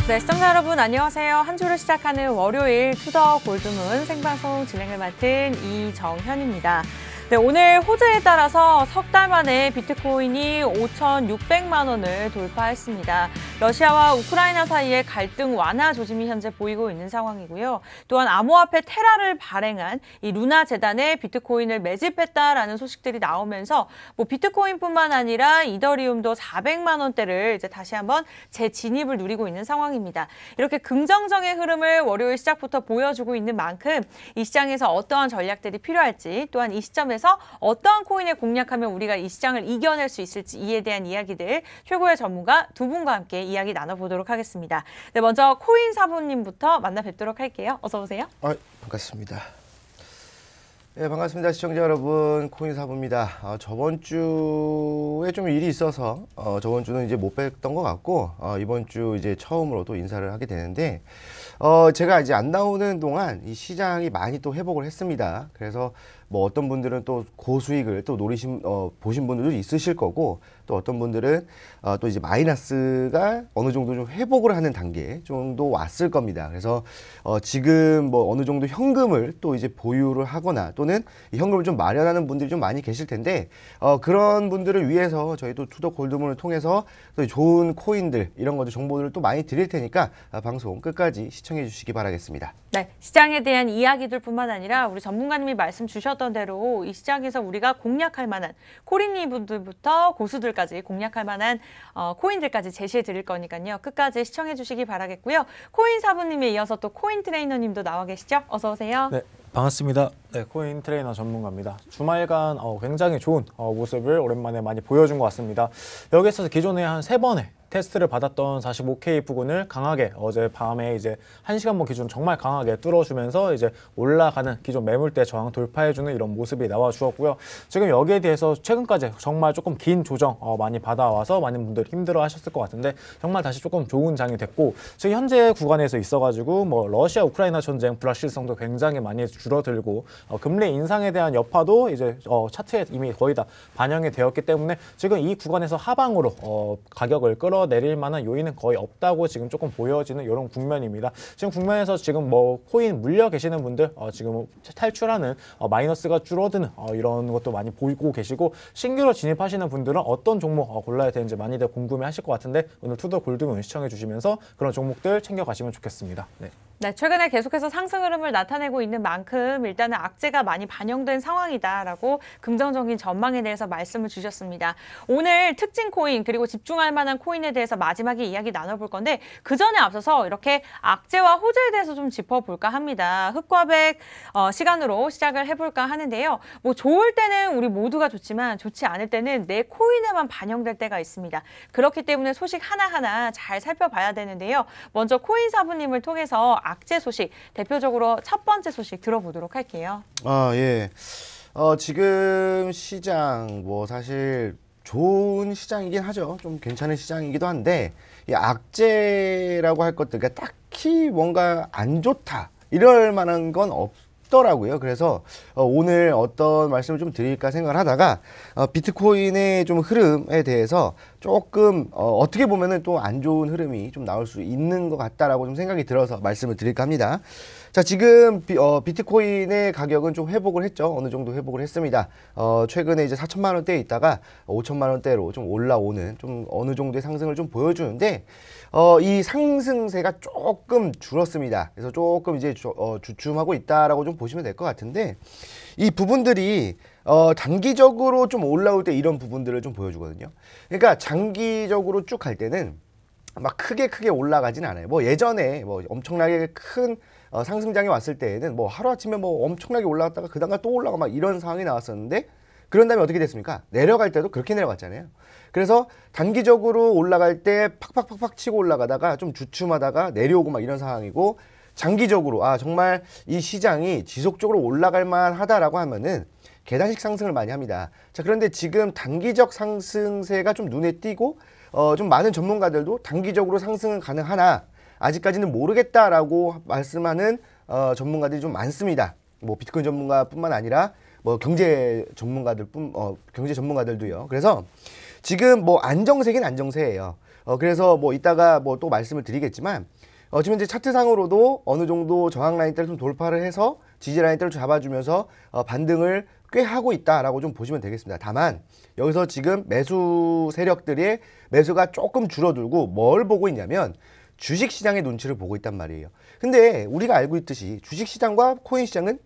네, 시청자 여러분 안녕하세요. 한 주를 시작하는 월요일 투더 골드문 생방송 진행을 맡은 이정현입니다. 네, 오늘 호재에 따라서 석 달 만에 비트코인이 5,600만 원을 돌파했습니다. 러시아와 우크라이나 사이의 갈등 완화 조짐이 현재 보이고 있는 상황이고요. 또한 암호화폐 테라를 발행한 이 루나 재단에 비트코인을 매집했다라는 소식들이 나오면서 비트코인뿐만 아니라 이더리움도 400만 원대를 이제 다시 한번 재진입을 누리고 있는 상황입니다. 이렇게 긍정적인 흐름을 월요일 시작부터 보여주고 있는 만큼 이 시장에서 어떠한 전략들이 필요할지, 또한 이 시점에서 어떠한 코인을 공략하면 우리가 이 시장을 이겨낼 수 있을지, 이에 대한 이야기들 최고의 전문가 두 분과 함께 이야기 나눠보도록 하겠습니다. 네, 먼저 코인 사부님부터 만나 뵙도록 할게요. 어서 오세요. 반갑습니다. 네, 반갑습니다. 시청자 여러분, 코인 사부입니다. 저번 주에 좀 일이 있어서 저번 주는 이제 못 뵀던 것 같고 이번 주 이제 처음으로 또 인사를 하게 되는데 제가 이제 안 나오는 동안 이 시장이 많이 또 회복을 했습니다. 그래서 뭐 어떤 분들은 또 고수익을 또 보신 분들도 있으실 거고, 또 어떤 분들은 또 이제 마이너스가 어느 정도 좀 회복을 하는 단계 정도 왔을 겁니다. 그래서 지금 뭐 어느 정도 현금을 또 이제 보유를 하거나 또는 이 현금을 좀 마련하는 분들이 좀 많이 계실 텐데 그런 분들을 위해서 저희도 투더 골드문을 통해서 또 좋은 코인들 이런 것들 정보들을 또 많이 드릴 테니까 방송 끝까지 시청해 주시기 바라겠습니다. 네, 시장에 대한 이야기들뿐만 아니라 우리 전문가님이 말씀 주셨던 대로 이 시장에서 우리가 공략할 만한 코린니 분들부터 고수들까지 공략할 만한 코인들까지 제시해 드릴 거니까요. 끝까지 시청해 주시기 바라겠고요. 코인 사부님에 이어서 또 코인 트레이너님도 나와 계시죠? 어서 오세요. 네, 반갑습니다. 네, 코인 트레이너 전문가입니다. 주말간 굉장히 좋은 모습을 오랜만에 많이 보여준 것 같습니다. 여기서 기존에 한 3번의 테스트를 받았던 45K 부근을 강하게 어제 밤에 이제 1시간봉 기준 정말 강하게 뚫어주면서 이제 올라가는 기존 매물대 저항 돌파해주는 이런 모습이 나와 주었고요. 지금 여기에 대해서 최근까지 정말 조금 긴 조정 많이 받아와서 많은 분들이 힘들어 하셨을 것 같은데 정말 다시 조금 좋은 장이 됐고, 지금 현재 구간에서 있어가지고 뭐 러시아 우크라이나 전쟁 불확실성도 굉장히 많이 줄어들고 금리 인상에 대한 여파도 이제 차트에 이미 거의 다 반영이 되었기 때문에 지금 이 구간에서 하방으로 가격을 끌어내릴 만한 요인은 거의 없다고 지금 조금 보여지는 이런 국면입니다. 지금 국면에서 지금 뭐 코인 물려 계시는 분들 지금 탈출하는 마이너스가 줄어드는 이런 것도 많이 보이고 계시고, 신규로 진입하시는 분들은 어떤 종목 골라야 되는지 많이들 궁금해 하실 것 같은데 오늘 투더 골드문 시청해 주시면서 그런 종목들 챙겨가시면 좋겠습니다. 네, 최근에 계속해서 상승 흐름을 나타내고 있는 만큼 일단은 악재가 많이 반영된 상황이다라고 긍정적인 전망에 대해서 말씀을 주셨습니다. 오늘 특징 코인 그리고 집중할 만한 코인에 대해서 마지막에 이야기 나눠볼 건데, 그 전에 앞서서 이렇게 악재와 호재에 대해서 좀 짚어볼까 합니다. 흑과백 시간으로 시작을 해볼까 하는데요. 뭐 좋을 때는 우리 모두가 좋지만 좋지 않을 때는 내 코인에만 반영될 때가 있습니다. 그렇기 때문에 소식 하나하나 잘 살펴봐야 되는데요. 먼저 코인 사부님을 통해서 악재 소식, 대표적으로 첫 번째 소식 들어보도록 할게요. 예. 지금 시장 뭐 사실 좋은 시장이긴 하죠. 좀 괜찮은 시장이기도 한데 이 악재라고 할 것들, 그러니까 딱히 뭔가 안 좋다 이럴 만한 건 없더라고요. 그래서 오늘 어떤 말씀을 좀 드릴까 생각을 하다가 비트코인의 좀 흐름에 대해서 조금 어떻게 보면은 또 안 좋은 흐름이 좀 나올 수 있는 것 같다라고 좀 생각이 들어서 말씀을 드릴까 합니다. 자, 지금 비트코인의 가격은 좀 회복을 했죠. 어느 정도 회복을 했습니다. 최근에 이제 4천만 원대에 있다가 5천만 원대로 좀 올라오는 좀 어느 정도의 상승을 좀 보여주는데 이 상승세가 조금 줄었습니다. 그래서 조금 이제 주춤하고 있다라고 좀 보시면 될 것 같은데, 이 부분들이 단기적으로 좀 올라올 때 이런 부분들을 좀 보여주거든요. 그러니까 장기적으로 쭉 갈 때는 막 크게 올라가진 않아요. 뭐 예전에 뭐 엄청나게 큰 상승장이 왔을 때에는 뭐 하루아침에 뭐 엄청나게 올라갔다가 그 다음에 또 올라가 막 이런 상황이 나왔었는데, 그런 다음에 어떻게 됐습니까? 내려갈 때도 그렇게 내려갔잖아요. 그래서 단기적으로 올라갈 때 팍팍팍팍 치고 올라가다가 좀 주춤하다가 내려오고 막 이런 상황이고, 장기적으로 정말 이 시장이 지속적으로 올라갈 만하다라고 하면은 계단식 상승을 많이 합니다. 자, 그런데 지금 단기적 상승세가 좀 눈에 띄고 좀 많은 전문가들도 단기적으로 상승은 가능하나 아직까지는 모르겠다라고 말씀하는 전문가들이 좀 많습니다. 뭐 비트코인 전문가뿐만 아니라 뭐 경제 전문가들도요. 그래서 지금 뭐 안정세긴 안정세예요. 그래서 뭐 이따가 뭐 또 말씀을 드리겠지만 지금 이제 차트상으로도 어느 정도 저항 라인대를 좀 돌파를 해서 지지 라인대를 잡아주면서 반등을 꽤 하고 있다라고 좀 보시면 되겠습니다. 다만 여기서 지금 매수 세력들의 매수가 조금 줄어들고 뭘 보고 있냐면 주식시장의 눈치를 보고 있단 말이에요. 근데 우리가 알고 있듯이 주식시장과 코인시장은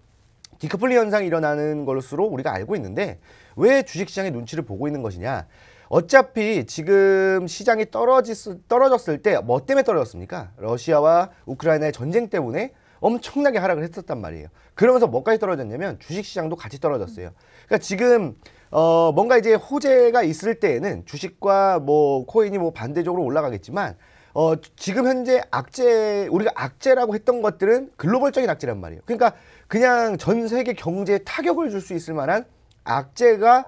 디커플링 현상이 일어나는 것으로 우리가 알고 있는데 왜 주식시장의 눈치를 보고 있는 것이냐. 어차피 지금 시장이 떨어졌을 때 뭐 때문에 떨어졌습니까? 러시아와 우크라이나의 전쟁 때문에 엄청나게 하락을 했었단 말이에요. 그러면서 뭐까지 떨어졌냐면 주식시장도 같이 떨어졌어요. 그러니까 지금 뭔가 이제 호재가 있을 때에는 주식과 뭐 코인이 뭐 반대적으로 올라가겠지만 지금 현재 우리가 악재라고 했던 것들은 글로벌적인 악재란 말이에요. 그러니까 그냥 전 세계 경제에 타격을 줄 수 있을 만한 악재가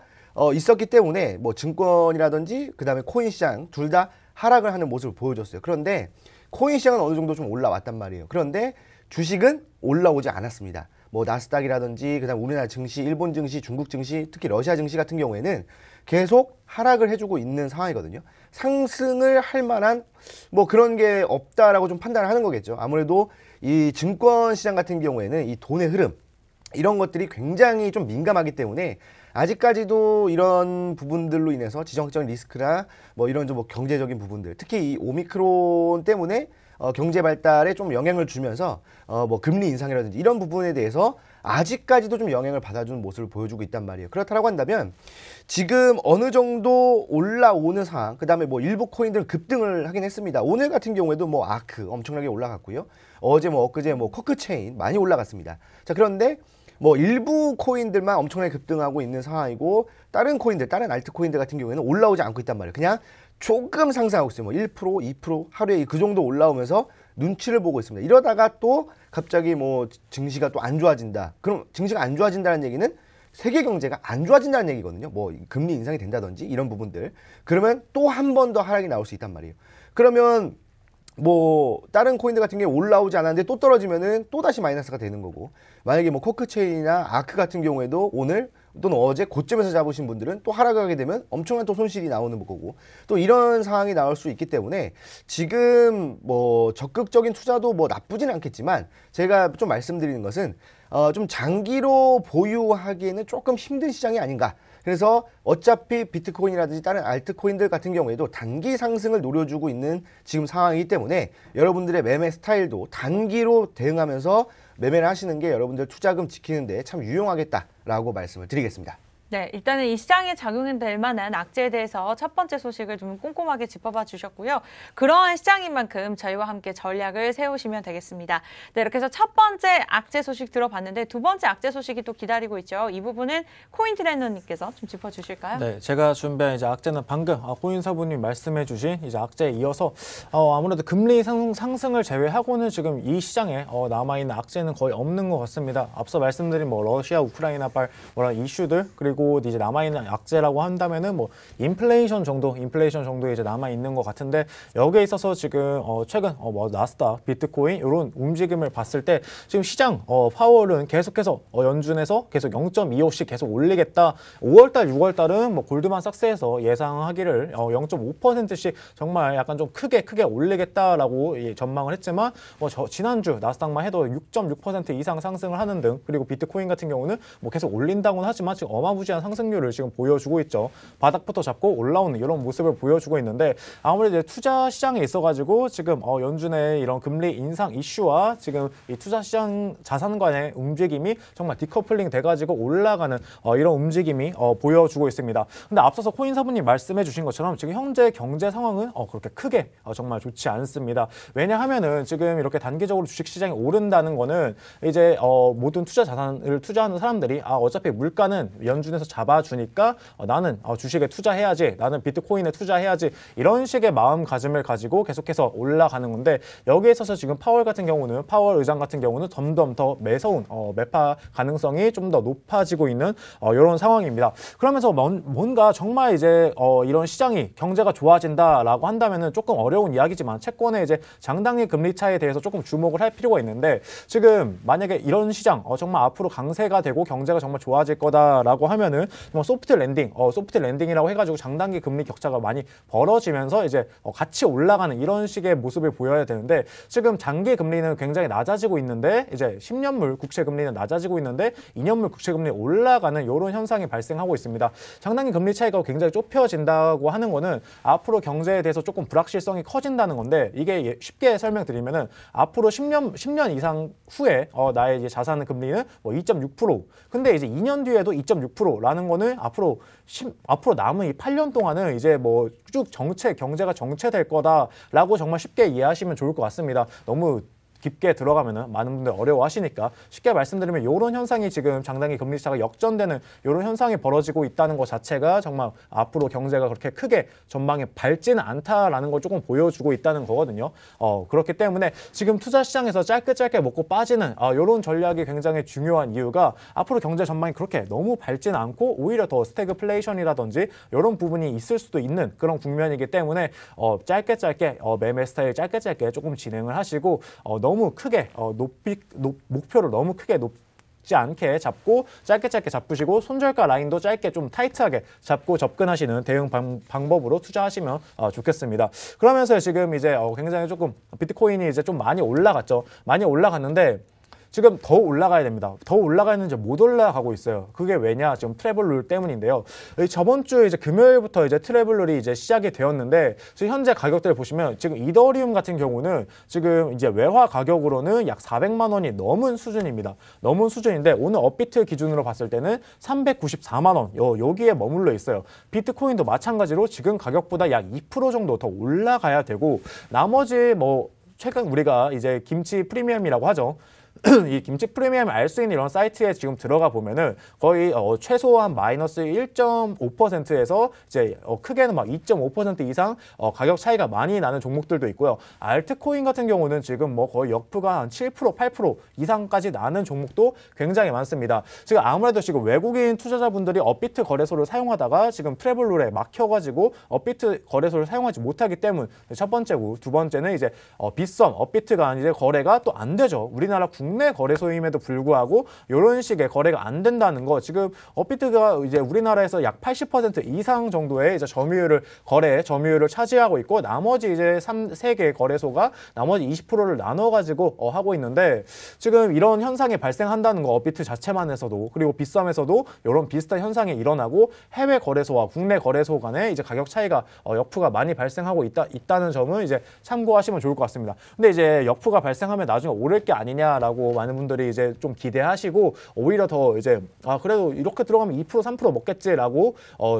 있었기 때문에 뭐 증권이라든지 그 다음에 코인 시장 둘 다 하락을 하는 모습을 보여줬어요. 그런데 코인 시장은 어느 정도 좀 올라왔단 말이에요. 그런데 주식은 올라오지 않았습니다. 뭐 나스닥이라든지 그다음 우리나라 증시, 일본 증시, 중국 증시, 특히 러시아 증시 같은 경우에는 계속 하락을 해주고 있는 상황이거든요. 상승을 할 만한 뭐 그런 게 없다라고 좀 판단을 하는 거겠죠. 아무래도 이 증권 시장 같은 경우에는 이 돈의 흐름 이런 것들이 굉장히 좀 민감하기 때문에 아직까지도 이런 부분들로 인해서 지정학적인 리스크나 뭐 이런 좀 뭐 경제적인 부분들, 특히 이 오미크론 때문에 경제 발달에 좀 영향을 주면서 뭐 금리 인상이라든지 이런 부분에 대해서 아직까지도 좀 영향을 받아주는 모습을 보여주고 있단 말이에요. 그렇다고 한다면 지금 어느 정도 올라오는 상황, 그 다음에 뭐 일부 코인들 급등을 하긴 했습니다. 오늘 같은 경우에도 뭐 아크 엄청나게 올라갔고요. 어제 뭐 엊그제 뭐 커크체인 많이 올라갔습니다. 자, 그런데 뭐 일부 코인들만 엄청나게 급등하고 있는 상황이고 다른 코인들, 다른 알트코인들 같은 경우에는 올라오지 않고 있단 말이에요. 그냥 조금 상승하고 있어요. 뭐 1%, 2% 하루에 그 정도 올라오면서 눈치를 보고 있습니다. 이러다가 또 갑자기 뭐 증시가 또 안 좋아진다. 그럼 증시가 안 좋아진다는 얘기는 세계 경제가 안 좋아진다는 얘기거든요. 뭐 금리 인상이 된다든지 이런 부분들. 그러면 또 한 번 더 하락이 나올 수 있단 말이에요. 그러면 뭐 다른 코인들 같은 게 올라오지 않았는데 또 떨어지면은 또 다시 마이너스가 되는 거고, 만약에 뭐 코크체인이나 아크 같은 경우에도 오늘 또는 어제 고점에서 잡으신 분들은 또 하락하게 되면 엄청난 또 손실이 나오는 거고, 또 이런 상황이 나올 수 있기 때문에 지금 뭐 적극적인 투자도 뭐 나쁘지는 않겠지만 제가 좀 말씀드리는 것은 좀 장기로 보유하기에는 조금 힘든 시장이 아닌가. 그래서 어차피 비트코인이라든지 다른 알트코인들 같은 경우에도 단기 상승을 노려주고 있는 지금 상황이기 때문에 여러분들의 매매 스타일도 단기로 대응하면서 매매를 하시는 게 여러분들 투자금 지키는 데 참 유용하겠다라고 말씀을 드리겠습니다. 네, 일단은 이 시장에 작용될 만한 악재에 대해서 첫 번째 소식을 좀 꼼꼼하게 짚어봐 주셨고요. 그러한 시장인 만큼 저희와 함께 전략을 세우시면 되겠습니다. 네, 이렇게 해서 첫 번째 악재 소식 들어봤는데 두 번째 악재 소식이 또 기다리고 있죠. 이 부분은 코인 트레이너님께서 좀 짚어주실까요? 네, 제가 준비한 이제 악재는 방금 코인사부님 말씀해주신 이제 악재에 이어서 아무래도 금리 상승을 제외하고는 지금 이 시장에 남아있는 악재는 거의 없는 것 같습니다. 앞서 말씀드린 뭐 러시아, 우크라이나발 이슈들 그리고 이제 남아있는 악재라고 한다면은 뭐 인플레이션 정도 이제 남아있는 것 같은데 여기에 있어서 지금 최근 뭐 나스닥, 비트코인 이런 움직임을 봤을 때 지금 시장 파월은 계속해서 연준에서 계속 0.25씩 계속 올리겠다. 5월달, 6월달은 뭐 골드만삭스에서 예상하기를 0.5%씩 정말 약간 좀 크게 올리겠다라고 전망을 했지만 뭐 지난주 나스닥만 해도 6.6% 이상 상승을 하는 등, 그리고 비트코인 같은 경우는 뭐 계속 올린다고는 하지만 지금 어마무지한 상승률을 지금 보여주고 있죠. 바닥부터 잡고 올라오는 이런 모습을 보여주고 있는데 아무래도 투자 시장에 있어가지고 지금 연준의 이런 금리 인상 이슈와 지금 이 투자 시장 자산 간의 움직임이 정말 디커플링 돼가지고 올라가는 이런 움직임이 보여주고 있습니다. 근데 앞서서 코인사부님 말씀해주신 것처럼 지금 현재 경제 상황은 그렇게 크게 정말 좋지 않습니다. 왜냐하면은 지금 이렇게 단기적으로 주식시장이 오른다는 거는 이제 모든 투자 자산을 투자하는 사람들이 어차피 물가는 연준에서 잡아주니까 나는 주식에 투자해야지, 나는 비트코인에 투자해야지, 이런 식의 마음가짐을 가지고 계속해서 올라가는 건데, 여기에 있어서 지금 파월 의장 같은 경우는 점점 더 매서운 매파 가능성이 좀 더 높아지고 있는 이런 상황입니다. 그러면서 뭔가 정말 이제 이런 시장이 경제가 좋아진다라고 한다면은 조금 어려운 이야기지만 채권의 이제 장단기 금리 차에 대해서 조금 주목을 할 필요가 있는데, 지금 만약에 이런 시장 정말 앞으로 강세가 되고 경제가 정말 좋아질 거다라고 하면 보면은 소프트 랜딩이라고 해가지고 장단기 금리 격차가 많이 벌어지면서 이제 같이 올라가는 이런 식의 모습을 보여야 되는데 지금 장기 금리는 굉장히 낮아지고 있는데 이제 10년물 국채 금리는 낮아지고 있는데 2년물 국채 금리 올라가는 이런 현상이 발생하고 있습니다. 장단기 금리 차이가 굉장히 좁혀진다고 하는 거는 앞으로 경제에 대해서 조금 불확실성이 커진다는 건데 이게 쉽게 설명드리면은 앞으로 10년 이상 후에 나의 이제 자산 금리는 뭐 2.6%. 근데 이제 2년 뒤에도 2.6%라는 거는 앞으로 남은 이 8년 동안은 이제 뭐 쭉 경제가 정체될 거다라고 정말 쉽게 이해하시면 좋을 것 같습니다. 너무 깊게 들어가면은 많은 분들 어려워하시니까 쉽게 말씀드리면 이런 현상이 지금 장단기 금리 차가 역전되는 이런 현상이 벌어지고 있다는 것 자체가 정말 앞으로 경제가 그렇게 크게 전망이 밝지는 않다라는 걸 조금 보여주고 있다는 거거든요. 그렇기 때문에 지금 투자 시장에서 짧게 먹고 빠지는 이런 전략이 굉장히 중요한 이유가 앞으로 경제 전망이 그렇게 너무 밝지는 않고 오히려 더 스태그플레이션이라든지 이런 부분이 있을 수도 있는 그런 국면이기 때문에 짧게 매매 스타일 짧게 조금 진행을 하시고 너무 크게 목표를 너무 크게 높지 않게 잡고 짧게 잡으시고 손절가 라인도 짧게 좀 타이트하게 잡고 접근하시는 대응 방법으로 투자하시면 좋겠습니다. 그러면서 지금 이제 굉장히 조금 비트코인이 이제 좀 많이 올라갔죠. 많이 올라갔는데 지금 더 올라가야 됩니다. 더 올라가는지 못 올라가고 있어요. 그게 왜냐? 지금 트래블 룰 때문인데요. 저번 주 이제 금요일부터 이제 트래블 룰이 이제 시작이 되었는데 지금 현재 가격대를 보시면 지금 이더리움 같은 경우는 지금 이제 외화 가격으로는 약 400만 원이 넘은 수준입니다. 넘은 수준인데 오늘 업비트 기준으로 봤을 때는 394만 원 여기에 머물러 있어요. 비트코인도 마찬가지로 지금 가격보다 약 2% 정도 더 올라가야 되고 나머지 뭐 최근 우리가 이제 김치 프리미엄이라고 하죠. 이 김치 프리미엄을 알 수 있는 이런 사이트에 지금 들어가 보면은 거의 최소한 마이너스 1.5%에서 이제 크게는 막 2.5% 이상 가격 차이가 많이 나는 종목들도 있고요. 알트코인 같은 경우는 지금 뭐 거의 역프가 한 7%, 8% 이상까지 나는 종목도 굉장히 많습니다. 지금 아무래도 지금 외국인 투자자분들이 업비트 거래소를 사용하다가 지금 트래블룰에 막혀가지고 업비트 거래소를 사용하지 못하기 때문 첫 번째고 두 번째는 이제 빗썸 업비트가 이제 거래가 또 안 되죠. 우리나라 국내 거래소임에도 불구하고 이런 식의 거래가 안 된다는 거 지금 업비트가 이제 우리나라에서 약 80% 이상 정도의 이제 점유율을 차지하고 있고 나머지 이제 3개 거래소가 나머지 20%를 나눠 가지고 하고 있는데 지금 이런 현상이 발생한다는 거 업비트 자체만에서도 그리고 빗썸에서도 이런 비슷한 현상이 일어나고 해외 거래소와 국내 거래소 간에 이제 가격 차이가 역프가 많이 발생하고 있다는 점은 이제 참고하시면 좋을 것 같습니다. 근데 이제 역프가 발생하면 나중에 오를 게 아니냐라고 많은 분들이 이제 좀 기대하시고 오히려 더 이제 그래도 이렇게 들어가면 2% 3% 먹겠지라고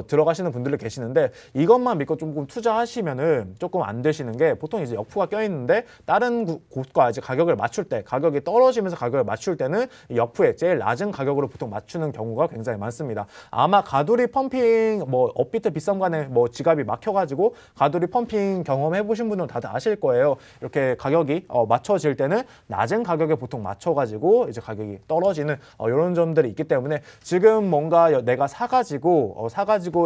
들어가시는 분들이 계시는데 이것만 믿고 조금 투자하시면은 조금 안 되시는 게 보통 이제 역프가 껴있는데 다른 곳과 이제 가격을 맞출 때 가격이 떨어지면서 가격을 맞출 때는 역프에 제일 낮은 가격으로 보통 맞추는 경우가 굉장히 많습니다. 아마 가두리 펌핑 뭐 업비트 빗썸 간에 뭐 지갑이 막혀가지고 가두리 펌핑 경험해 보신 분들은 다들 아실 거예요. 이렇게 가격이 맞춰질 때는 낮은 가격에 보통 맞춰가지고 이제 가격이 떨어지는 이런 점들이 있기 때문에 지금 뭔가 내가 사가지고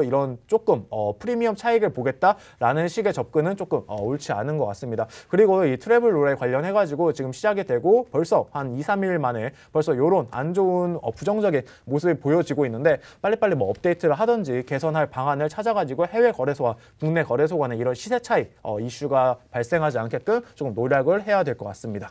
이런 조금 프리미엄 차익을 보겠다라는 식의 접근은 조금 옳지 않은 것 같습니다. 그리고 이 트래블 룰에 관련해가지고 지금 시작이 되고 벌써 한 2, 3일 만에 벌써 이런 안 좋은 부정적인 모습이 보여지고 있는데 빨리빨리 뭐 업데이트를 하든지 개선할 방안을 찾아가지고 해외 거래소와 국내 거래소 간의 이런 시세 차이 이슈가 발생하지 않게끔 조금 노력을 해야 될 것 같습니다.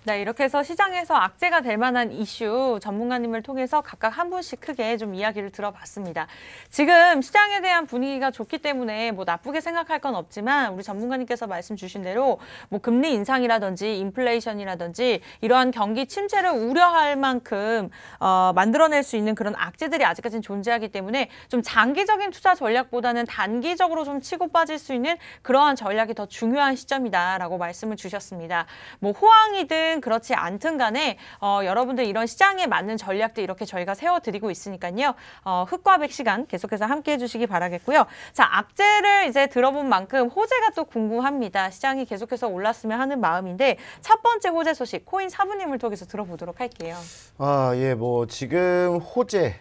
네, 이렇게 해서 시장에서 악재가 될 만한 이슈 전문가님을 통해서 각각 한 분씩 크게 좀 이야기를 들어봤습니다. 지금 시장에 대한 분위기가 좋기 때문에 뭐 나쁘게 생각할 건 없지만 우리 전문가님께서 말씀 주신 대로 뭐 금리 인상이라든지 인플레이션이라든지 이러한 경기 침체를 우려할 만큼 만들어낼 수 있는 그런 악재들이 아직까지는 존재하기 때문에 좀 장기적인 투자 전략보다는 단기적으로 좀 치고 빠질 수 있는 그러한 전략이 더 중요한 시점이다라고 말씀을 주셨습니다. 뭐 호황이든 그렇지 않든 간에 여러분들 이런 시장에 맞는 전략도 이렇게 저희가 세워드리고 있으니까요. 흑과 백 시간 계속해서 함께해 주시기 바라겠고요. 자, 악재를 이제 들어본 만큼 호재가 또 궁금합니다. 시장이 계속해서 올랐으면 하는 마음인데 첫 번째 호재 소식 코인 사부님을 통해서 들어보도록 할게요. 뭐 지금 호재,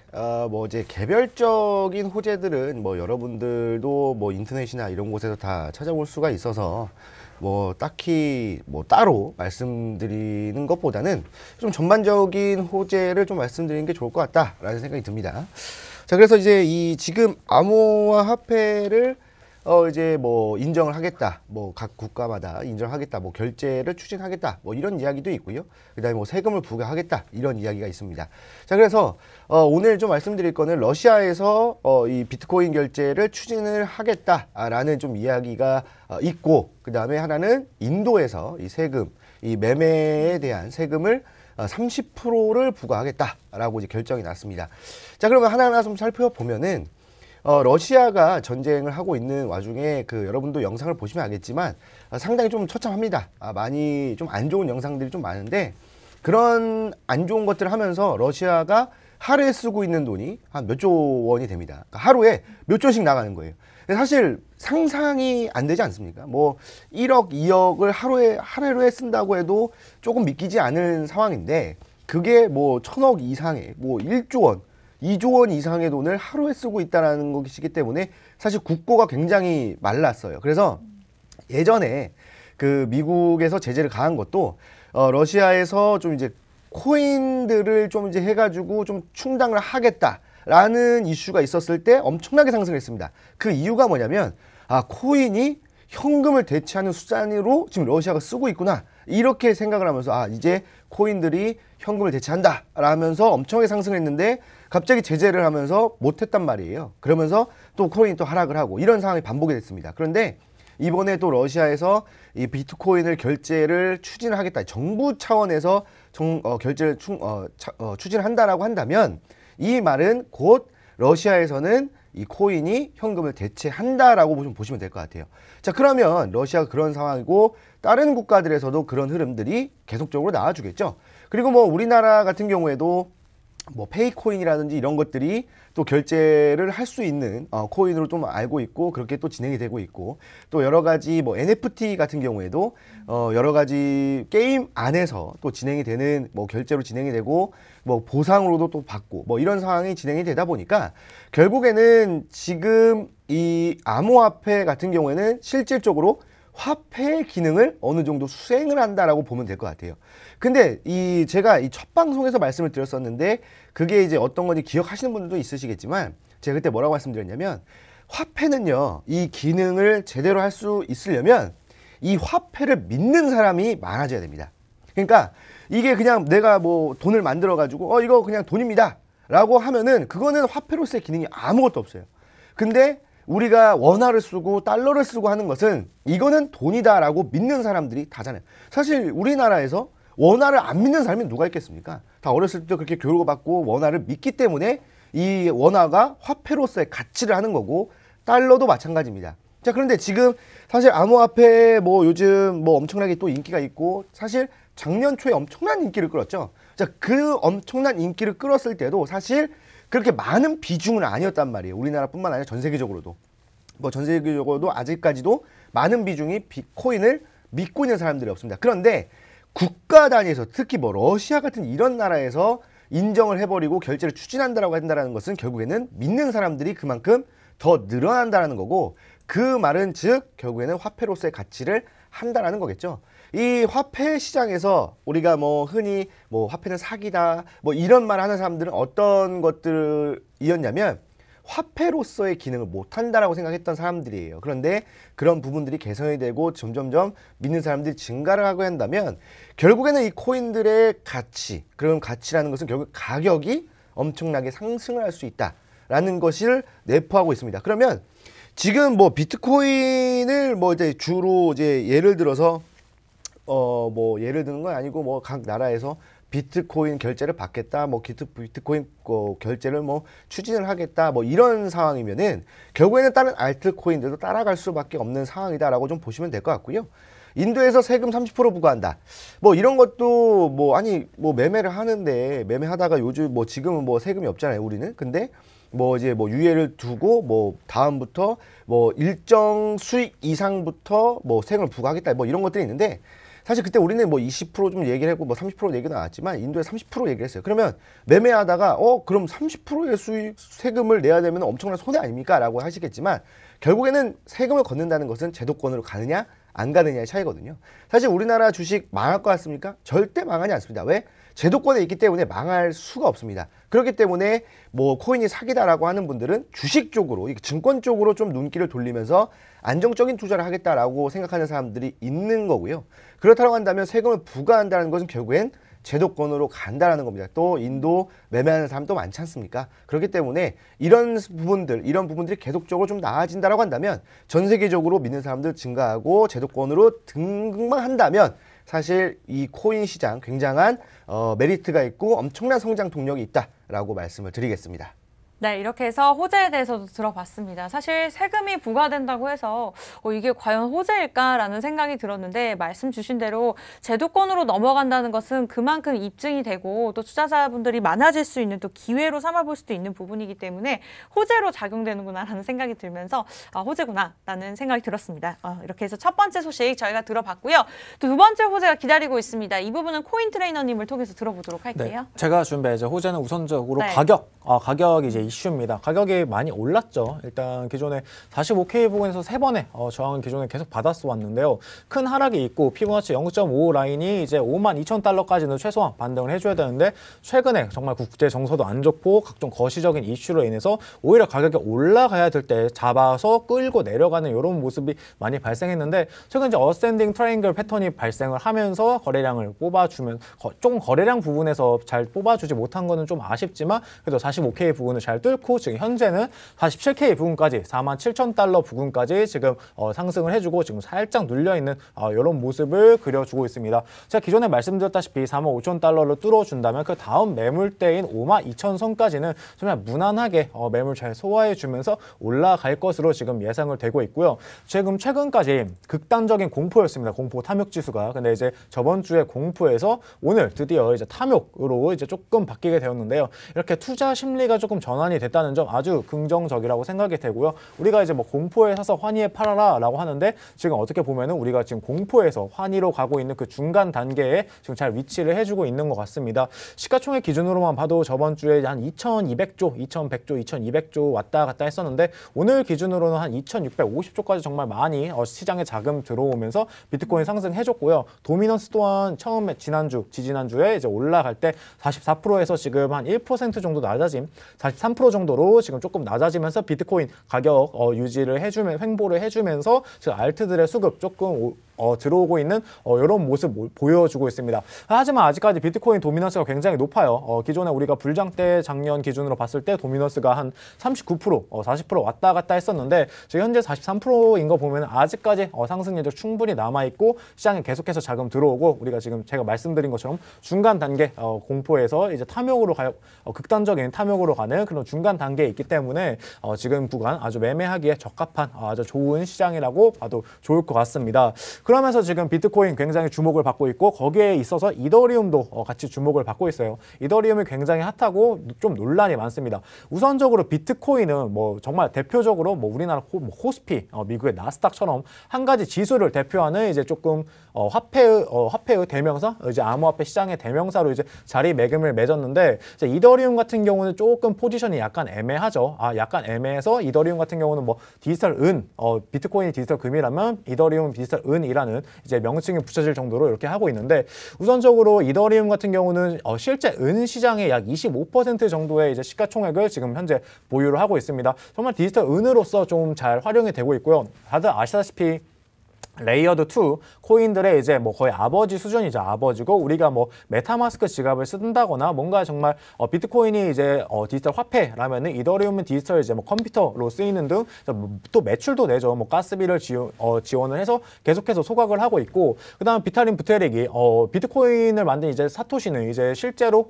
뭐 이제 개별적인 호재들은 뭐 여러분들도 뭐 인터넷이나 이런 곳에서 다 찾아볼 수가 있어서 뭐 딱히 뭐 따로 말씀드리는 것보다는 좀 전반적인 호재를 좀 말씀드리는 게 좋을 것 같다라는 생각이 듭니다. 자, 그래서 이제 이 지금 암호화 화폐를 이제 뭐 인정을 하겠다, 뭐 각 국가마다 인정하겠다, 뭐 결제를 추진하겠다, 뭐 이런 이야기도 있고요. 그다음에 뭐 세금을 부과하겠다 이런 이야기가 있습니다. 자, 그래서 오늘 좀 말씀드릴 거는 러시아에서 이 비트코인 결제를 추진을 하겠다라는 좀 이야기가 있고, 그다음에 하나는 인도에서 이 세금, 이 매매에 대한 세금을 30%를 부과하겠다라고 이제 결정이 났습니다. 자, 그러면 하나하나 좀 살펴보면은 러시아가 전쟁을 하고 있는 와중에 여러분도 영상을 보시면 알겠지만 상당히 좀 처참합니다. 많이 좀 안 좋은 영상들이 좀 많은데, 그런 안 좋은 것들을 하면서 러시아가 하루에 쓰고 있는 돈이 한 몇 조 원이 됩니다. 그러니까 하루에 몇 조씩 나가는 거예요. 사실 상상이 안 되지 않습니까? 뭐 1억, 2억을 하루에 쓴다고 해도 조금 믿기지 않은 상황인데, 그게 뭐 1000억 이상의 뭐 1조 원, 2조 원 이상의 돈을 하루에 쓰고 있다는 것이기 때문에 사실 국고가 굉장히 말랐어요. 그래서 예전에 미국에서 제재를 가한 것도 러시아에서 좀 이제 코인들을 좀 이제 해가지고 좀 충당을 하겠다라는 이슈가 있었을 때 엄청나게 상승했습니다. 그 이유가 뭐냐면, 코인이 현금을 대체하는 수단으로 지금 러시아가 쓰고 있구나, 이렇게 생각을 하면서 이제 코인들이 현금을 대체한다 라면서 엄청나게 상승했는데, 갑자기 제재를 하면서 못했단 말이에요. 그러면서 또 코인이 또 하락을 하고, 이런 상황이 반복이 됐습니다. 그런데 이번에 또 러시아에서 이 비트코인을 결제를 추진을 하겠다, 정부 차원에서 결제를 추진한다라고 한다면, 이 말은 곧 러시아에서는 이 코인이 현금을 대체한다라고 보시면 될 것 같아요. 자, 그러면 러시아가 그런 상황이고 다른 국가들에서도 그런 흐름들이 계속적으로 나와주겠죠. 그리고 뭐 우리나라 같은 경우에도 뭐 페이코인이라든지 이런 것들이 또 결제를 할 수 있는 코인으로 좀 알고 있고, 그렇게 또 진행이 되고 있고, 또 여러 가지 뭐 NFT 같은 경우에도 여러 가지 게임 안에서 또 진행이 되는, 뭐 결제로 진행이 되고 뭐 보상으로도 또 받고, 뭐 이런 상황이 진행이 되다 보니까 결국에는 지금 이 암호화폐 같은 경우에는 실질적으로 화폐의 기능을 어느 정도 수행을 한다라고 보면 될 것 같아요. 근데 제가 이 첫 방송에서 말씀을 드렸었는데, 그게 이제 어떤 건지 기억하시는 분들도 있으시겠지만, 제가 그때 뭐라고 말씀드렸냐면, 화폐는요, 이 기능을 제대로 할 수 있으려면 이 화폐를 믿는 사람이 많아져야 됩니다. 그러니까 이게 그냥 내가 뭐 돈을 만들어 가지고 이거 그냥 돈입니다 라고 하면은 그거는 화폐로서의 기능이 아무것도 없어요. 근데 우리가 원화를 쓰고 달러를 쓰고 하는 것은 이거는 돈이다라고 믿는 사람들이 다잖아요. 사실 우리나라에서 원화를 안 믿는 사람이 누가 있겠습니까? 다 어렸을 때부터 그렇게 교육을 받고 원화를 믿기 때문에 이 원화가 화폐로서의 가치를 하는 거고, 달러도 마찬가지입니다. 자, 그런데 지금 사실 암호화폐 뭐 요즘 뭐 엄청나게 또 인기가 있고, 사실 작년 초에 엄청난 인기를 끌었죠. 자, 그 엄청난 인기를 끌었을 때도 사실 그렇게 많은 비중은 아니었단 말이에요. 우리나라뿐만 아니라 전 세계적으로도. 뭐 전 세계적으로도 아직까지도 많은 비중이 비트코인을 믿고 있는 사람들이 없습니다. 그런데 국가 단위에서, 특히 뭐 러시아 같은 이런 나라에서 인정을 해버리고 결제를 추진한다라고 한다는 것은 결국에는 믿는 사람들이 그만큼 더 늘어난다는 거고, 그 말은 즉 결국에는 화폐로서의 가치를 한다라는 거겠죠. 이 화폐 시장에서 우리가 뭐 흔히 뭐 화폐는 사기다 뭐 이런 말 하는 사람들은 어떤 것들이었냐면, 화폐로서의 기능을 못한다라고 생각했던 사람들이에요. 그런데 그런 부분들이 개선이 되고 점점점 믿는 사람들이 증가를 하고 한다면, 결국에는 이 코인들의 가치, 그런 가치라는 것은 결국 가격이 엄청나게 상승을 할 수 있다라는 것을 내포하고 있습니다. 그러면 지금 뭐 비트코인을 뭐 이제 주로 이제 예를 들어서 뭐 예를 드는 건 아니고, 뭐 각 나라에서 비트코인 결제를 받겠다, 뭐 비트코인 결제를 뭐 추진을 하겠다, 뭐 이런 상황이면은 결국에는 다른 알트코인들도 따라갈 수밖에 없는 상황이다라고 좀 보시면 될 것 같고요. 인도에서 세금 30% 부과한다, 뭐 이런 것도 뭐 매매를 하는데, 매매하다가 요즘 뭐 지금은 뭐 세금이 없잖아요, 우리는. 근데 뭐 이제 뭐 유예를 두고 뭐 다음부터 뭐 일정 수익 이상부터 뭐 세금을 부과하겠다, 뭐 이런 것들이 있는데, 사실 그때 우리는 뭐 20% 얘기를 했고 뭐 30% 얘기가 나왔지만 인도에 30% 얘기를 했어요. 그러면 매매하다가 그럼 30%의 세금을 내야 되면 엄청난 손해 아닙니까? 라고 하시겠지만, 결국에는 세금을 걷는다는 것은 제도권으로 가느냐 안 가느냐의 차이거든요. 사실 우리나라 주식 망할 것 같습니까? 절대 망하지 않습니다. 왜? 제도권에 있기 때문에 망할 수가 없습니다. 그렇기 때문에 뭐 코인이 사기다라고 하는 분들은 주식 쪽으로, 증권 쪽으로 좀 눈길을 돌리면서 안정적인 투자를 하겠다라고 생각하는 사람들이 있는 거고요. 그렇다고 한다면 세금을 부과한다는 것은 결국엔 제도권으로 간다라는 겁니다. 또 인도 매매하는 사람도 많지 않습니까? 그렇기 때문에 이런 부분들이 계속적으로 좀 나아진다라고 한다면 전 세계적으로 믿는 사람들 증가하고 제도권으로 등극만 한다면 사실 이 코인 시장 굉장한 메리트가 있고 엄청난 성장 동력이 있다라고 말씀을 드리겠습니다. 네, 이렇게 해서 호재에 대해서도 들어봤습니다. 사실 세금이 부과된다고 해서 이게 과연 호재일까라는 생각이 들었는데 말씀 주신 대로 제도권으로 넘어간다는 것은 그만큼 입증이 되고 또 투자자분들이 많아질 수 있는 또 기회로 삼아볼 수도 있는 부분이기 때문에 호재로 작용되는구나라는 생각이 들면서 호재구나라는 생각이 들었습니다. 이렇게 해서 첫 번째 소식 저희가 들어봤고요. 또 두 번째 호재가 기다리고 있습니다. 이 부분은 코인 트레이너님을 통해서 들어보도록 할게요. 네, 제가 준비한 이제 호재는 우선적으로 네. 가격이 이제 이슈입니다. 가격이 많이 올랐죠. 일단 기존에 45K 부근에서 3번의 저항을 기존에 계속 받았어 왔는데요. 큰 하락이 있고 피보나치 0.5 라인이 이제 52,000달러까지는 최소한 반등을 해줘야 되는데 최근에 정말 국제 정서도 안 좋고 각종 거시적인 이슈로 인해서 오히려 가격이 올라가야 될 때 잡아서 끌고 내려가는 이런 모습이 많이 발생했는데 최근 이제 어센딩 트라이앵글 패턴이 발생을 하면서 거래량을 뽑아주면 조금 거래량 부분에서 잘 뽑아주지 못한 거는 좀 아쉽지만 그래도 45K 부근을 잘 뚫고 지금 현재는 47K 부근까지 47,000달러 부근까지 지금 상승을 해주고 지금 살짝 눌려있는 이런 모습을 그려주고 있습니다. 제가 기존에 말씀드렸다시피 45,000달러를 뚫어준다면 그 다음 매물대인 52,000선까지는 정말 무난하게 매물 잘 소화해주면서 올라갈 것으로 지금 예상을 되고 있고요. 지금 최근까지 극단적인 공포였습니다. 공포 탐욕 지수가. 근데 이제 저번 주에 공포에서 오늘 드디어 이제 탐욕으로 이제 조금 바뀌게 되었는데요. 이렇게 투자 심리가 조금 전환이 됐다는 점 아주 긍정적이라고 생각이 되고요. 우리가 이제 뭐 공포에 사서 환희에 팔아라라고 하는데 지금 어떻게 보면은 우리가 지금 공포에서 환희로 가고 있는 그 중간 단계에 지금 잘 위치를 해주고 있는 것 같습니다. 시가총액 기준으로만 봐도 저번 주에 한 2,200조, 2,100조, 2,200조 왔다 갔다 했었는데 오늘 기준으로는 한 2,650조까지 정말 많이 시장에 자금 들어오면서 비트코인 상승해줬고요. 도미넌스 또한 처음에 지지난주에 이제 올라갈 때 44%에서 지금 한 1% 정도 낮아짐, 43% 정도로 지금 조금 낮아지면서 비트코인 가격 유지를 횡보를 해주면서 지금 알트들의 수급 조금 들어오고 있는 이런 모습 보여주고 있습니다. 하지만 아직까지 비트코인 도미넌스가 굉장히 높아요. 기존에 우리가 불장 때 작년 기준으로 봤을 때 도미넌스가 한 39%, 40% 왔다 갔다 했었는데 지금 현재 43%인 거 보면 아직까지 상승 여력 충분히 남아있고 시장에 계속해서 자금 들어오고 우리가 지금 제가 말씀드린 것처럼 중간 단계 공포에서 이제 탐욕으로 극단적인 탐욕으로 가는 그런 중간 단계에 있기 때문에 지금 구간 아주 매매하기에 적합한 아주 좋은 시장이라고 봐도 좋을 것 같습니다. 그러면서 지금 비트코인 굉장히 주목을 받고 있고 거기에 있어서 이더리움도 같이 주목을 받고 있어요. 이더리움이 굉장히 핫하고 좀 논란이 많습니다. 우선적으로 비트코인은 뭐 정말 대표적으로 뭐 우리나라 코스피, 미국의 나스닥처럼 한 가지 지수를 대표하는 이제 조금 화폐의 대명사, 이제 암호화폐 시장의 대명사로 이제 자리매김을 맺었는데 이제 이더리움 같은 경우는 조금 포지션이 약간 애매하죠. 약간 애매해서 이더리움 같은 경우는 뭐 디지털 은, 비트코인이 디지털 금이라면 이더리움 디지털 은이라는 이제 명칭이 붙여질 정도로 이렇게 하고 있는데 우선적으로 이더리움 같은 경우는 실제 은 시장의 약 25% 정도의 이제 시가총액을 지금 현재 보유를 하고 있습니다. 정말 디지털 은으로서 좀 잘 활용이 되고 있고요. 다들 아시다시피 레이어드 2 코인들의 이제 뭐 거의 아버지 수준이죠. 아버지고 우리가 뭐 메타마스크 지갑을 쓴다거나 뭔가 정말 비트코인이 이제 디지털 화폐라면은 이더리움은 디지털 이제 뭐 컴퓨터로 쓰이는 등 또 매출도 내죠. 뭐 가스비를 지원을 해서 계속해서 소각을 하고 있고 그다음 비탈린 부테릭이 비트코인을 만든 이제 사토시는 이제 실제로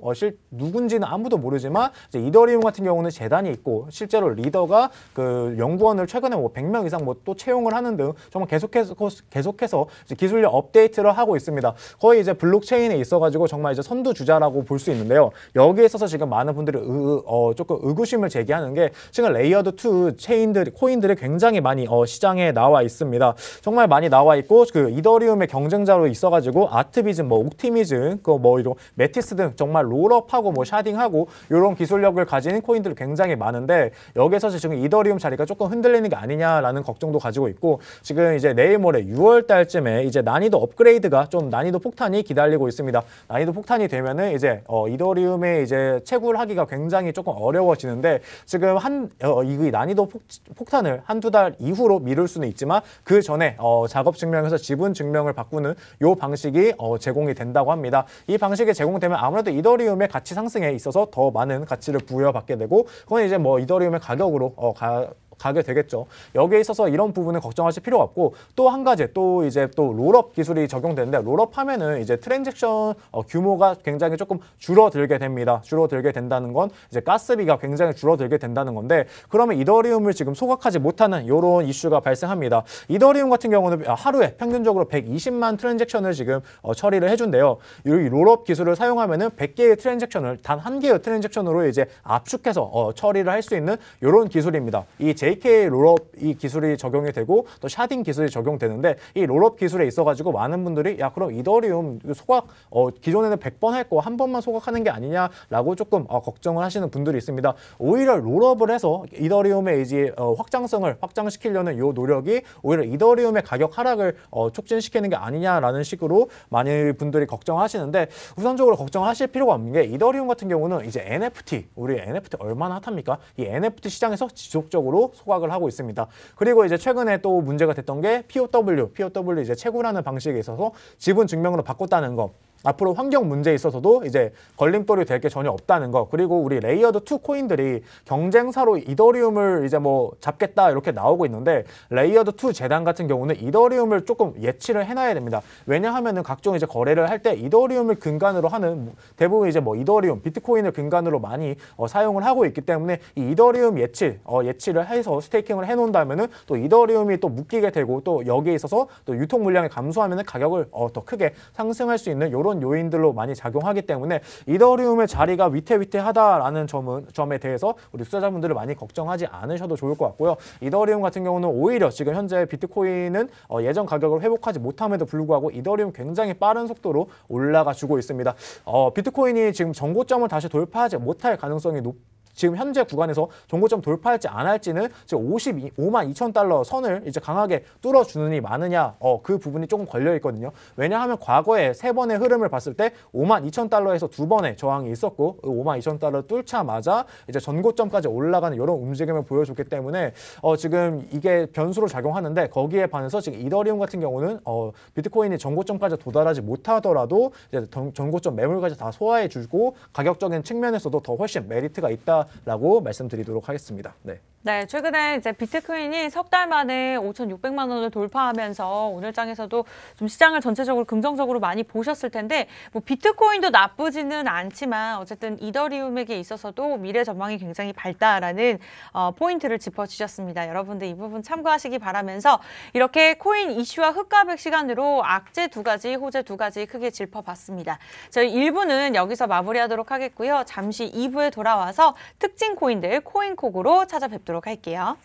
누군지는 아무도 모르지만 이제 이더리움 같은 경우는 재단이 있고 실제로 리더가 그 연구원을 최근에 뭐 100명 이상 뭐 또 채용을 하는 등 정말 계속해서 이제 기술력 업데이트를 하고 있습니다. 거의 이제 블록체인에 있어가지고 정말 이제 선두주자라고 볼 수 있는데요. 여기에 있어서 지금 많은 분들이 조금 의구심을 제기하는 게 지금 레이어드 2 코인들이 굉장히 많이 시장에 나와 있습니다. 정말 많이 나와 있고 그 이더리움의 경쟁자로 있어가지고 아트비즘, 뭐 옥티미즘, 뭐 이런 메티스 등 정말 롤업하고 뭐 샤딩하고 이런 기술력을 가진 코인들이 굉장히 많은데 여기에서 지금 이더리움 자리가 조금 흔들리는 게 아니냐라는 걱정도 가지고 있고 지금 이제 내일 모레 이제 6월 달쯤에 이제 난이도 업그레이드가 좀 난이도 폭탄이 기다리고 있습니다. 난이도 폭탄이 되면은 이제 이더리움의 이제 채굴하기가 굉장히 조금 어려워지는데 지금 이 난이도 폭탄을 한두 달 이후로 미룰 수는 있지만 그 전에 작업 증명에서 지분 증명을 바꾸는 요 방식이 제공이 된다고 합니다. 이 방식이 제공되면 아무래도 이더리움의 가치 상승에 있어서 더 많은 가치를 부여받게 되고 그건 이제 뭐 이더리움의 가격으로 가게 되겠죠. 여기에 있어서 이런 부분은 걱정하실 필요가 없고 또 한 가지 또 이제 또 롤업 기술이 적용되는데 롤업 하면은 이제 트랜잭션 규모가 굉장히 조금 줄어들게 됩니다. 줄어들게 된다는 건 이제 가스비가 굉장히 줄어들게 된다는 건데 그러면 이더리움을 지금 소각하지 못하는 이런 이슈가 발생합니다. 이더리움 같은 경우는 하루에 평균적으로 120만 트랜잭션을 지금 처리를 해준대요. 이 롤업 기술을 사용하면은 100개의 트랜잭션을 단 한 개의 트랜잭션으로 이제 압축해서 처리를 할 수 있는 이런 기술입니다. 이 JK 롤업 이 기술이 적용이 되고 또 샤딩 기술이 적용되는데 이 롤업 기술에 있어가지고 많은 분들이 야 그럼 이더리움 소각 기존에는 100번 할 거 한 번만 소각하는 게 아니냐라고 조금 걱정을 하시는 분들이 있습니다. 오히려 롤업을 해서 이더리움의 이제 확장성을 확장시키려는 이 노력이 오히려 이더리움의 가격 하락을 촉진시키는 게 아니냐라는 식으로 많은 분들이 걱정하시는데 우선적으로 걱정하실 필요가 없는 게 이더리움 같은 경우는 이제 NFT 우리 NFT 얼마나 핫합니까? 이 NFT 시장에서 지속적으로 소각을 하고 있습니다. 그리고 이제 최근에 또 문제가 됐던 게 POW 이제 채굴하는 방식에 있어서 지분 증명으로 바꿨다는 거. 앞으로 환경 문제에 있어서도 이제 걸림돌이 될 게 전혀 없다는 거. 그리고 우리 레이어드 2 코인들이 경쟁사로 이더리움을 이제 뭐 잡겠다 이렇게 나오고 있는데 레이어드 2 재단 같은 경우는 이더리움을 조금 예치를 해놔야 됩니다. 왜냐하면은 각종 이제 거래를 할 때 이더리움을 근간으로 하는 대부분 이제 뭐 이더리움, 비트코인을 근간으로 많이 사용을 하고 있기 때문에 이 이더리움 예치를 해서 스테이킹을 해놓는다면은 또 이더리움이 또 묶이게 되고 또 여기에 있어서 또 유통 물량이 감소하면은 가격을 더 크게 상승할 수 있는 이런 요인들로 많이 작용하기 때문에 이더리움의 자리가 위태위태하다라는 점에 대해서 우리 투자자분들을 많이 걱정하지 않으셔도 좋을 것 같고요. 이더리움 같은 경우는 오히려 지금 현재 비트코인은 예전 가격을 회복하지 못함에도 불구하고 이더리움 굉장히 빠른 속도로 올라가 주고 있습니다. 비트코인이 지금 정고점을 다시 돌파하지 못할 가능성이 지금 현재 구간에서 정고점 돌파할지 안 할지는 지금 55만 2천 달러 선을 이제 강하게 뚫어주느니 마느냐 그 부분이 조금 걸려 있거든요. 왜냐하면 과거에 3번의 흐름을 봤을 때 5만 2천 달러에서 2번의 저항이 있었고 5만 2천 달러 뚫자마자 이제 전고점까지 올라가는 이런 움직임을 보여줬기 때문에 지금 이게 변수로 작용하는데 거기에 반해서 지금 이더리움 같은 경우는 비트코인이 전고점까지 도달하지 못하더라도 이제 전고점 매물까지 다 소화해주고 가격적인 측면에서도 더 훨씬 메리트가 있다라고 말씀드리도록 하겠습니다. 네, 최근에 이제 비트코인이 석 달 만에 5,600만 원을 돌파하면서 오늘 장에서도 좀 시장을 전체적으로 긍정적으로 많이 보셨을 텐데 뭐 비트코인도 나쁘지는 않지만 어쨌든 이더리움에게 있어서도 미래 전망이 굉장히 밝다라는 포인트를 짚어주셨습니다. 여러분들 이 부분 참고하시기 바라면서 이렇게 코인 이슈와 흑가백 시간으로 악재 2가지, 호재 2가지 크게 짚어봤습니다. 저희 1부는 여기서 마무리하도록 하겠고요. 잠시 2부에 돌아와서 특징 코인들 코인콕으로 찾아뵙도록 할게요.